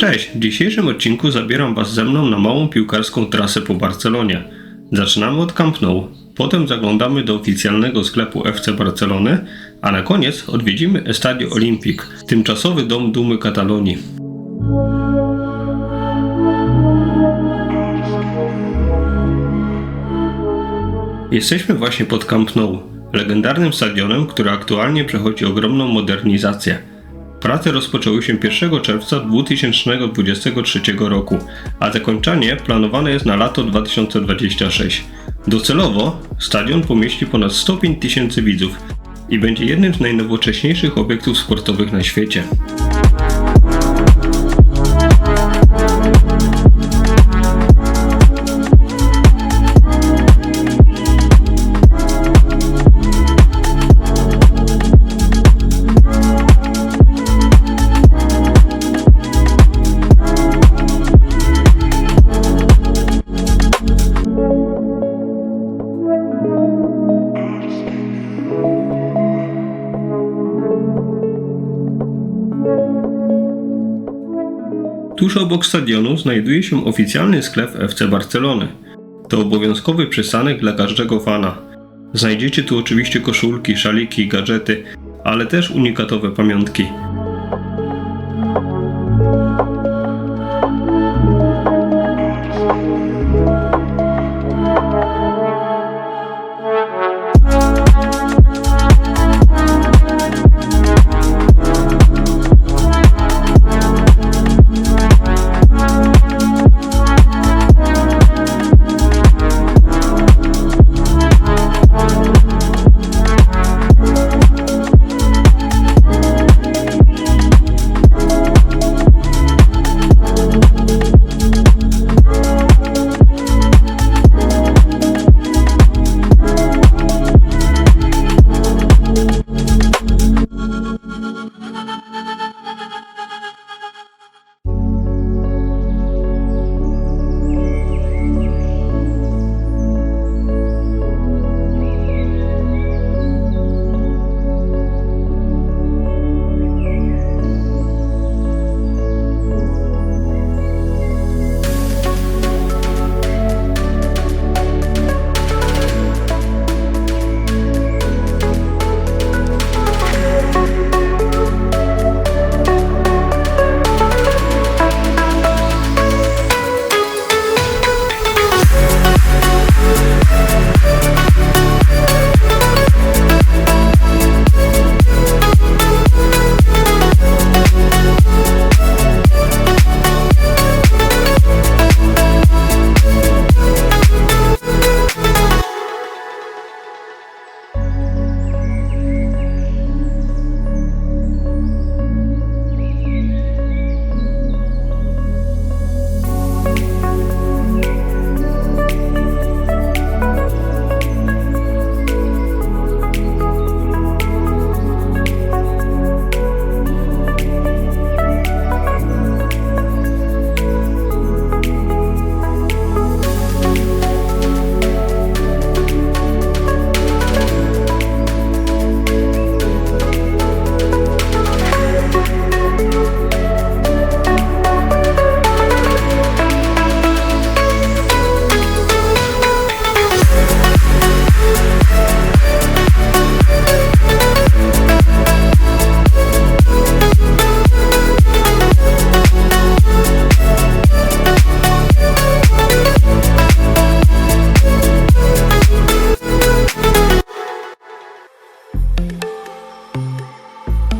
Cześć, w dzisiejszym odcinku zabieram Was ze mną na małą piłkarską trasę po Barcelonie. Zaczynamy od Camp Nou, potem zaglądamy do oficjalnego sklepu FC Barcelony, a na koniec odwiedzimy Estadio Olímpic, tymczasowy dom dumy Katalonii. Jesteśmy właśnie pod Camp Nou, legendarnym stadionem, który aktualnie przechodzi ogromną modernizację. Prace rozpoczęły się 1 czerwca 2023 roku, a zakończenie planowane jest na lato 2026. Docelowo stadion pomieści ponad 105 tysięcy widzów i będzie jednym z najnowocześniejszych obiektów sportowych na świecie. Tuż obok stadionu znajduje się oficjalny sklep FC Barcelony. To obowiązkowy przystanek dla każdego fana. Znajdziecie tu oczywiście koszulki, szaliki, gadżety, ale też unikatowe pamiątki.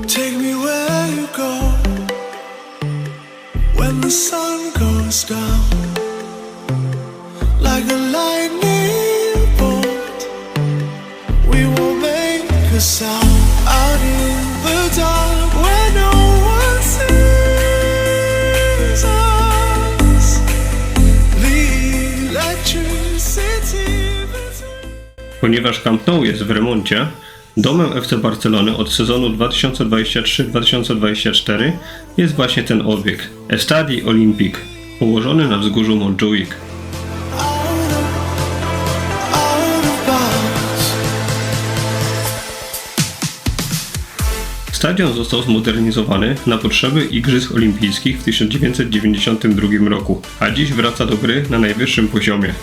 Take me where you go when the sun goes down, like a lightning bolt. We will make a sound out in the dark where no one sees us. The electricity between... Ponieważ Camp Nou jest w remoncie, domem FC Barcelony od sezonu 2023-2024 jest właśnie ten obiekt, Estadi Olímpic, położony na wzgórzu Montjuïc. Stadion został zmodernizowany na potrzeby Igrzysk Olimpijskich w 1992 roku, a dziś wraca do gry na najwyższym poziomie.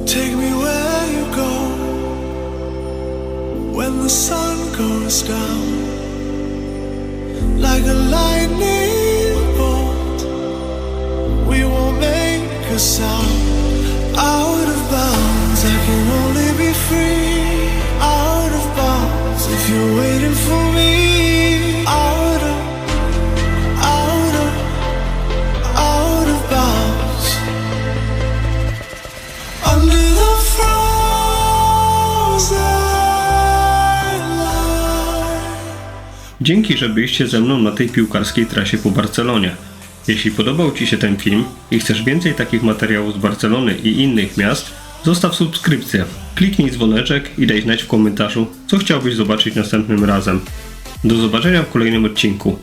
Take me where you go when the sun goes down, like a lightning bolt. We won't make a sound. Out of bounds, I can only be free. Out of bounds, if you're waiting for me. Out of bounds. Under the frozen line. Dzięki, że byliście ze mną na tej piłkarskiej trasie po Barcelonie. Jeśli podobał Ci się ten film i chcesz więcej takich materiałów z Barcelony i innych miast, zostaw subskrypcję, kliknij dzwoneczek i daj znać w komentarzu, co chciałbyś zobaczyć następnym razem. Do zobaczenia w kolejnym odcinku.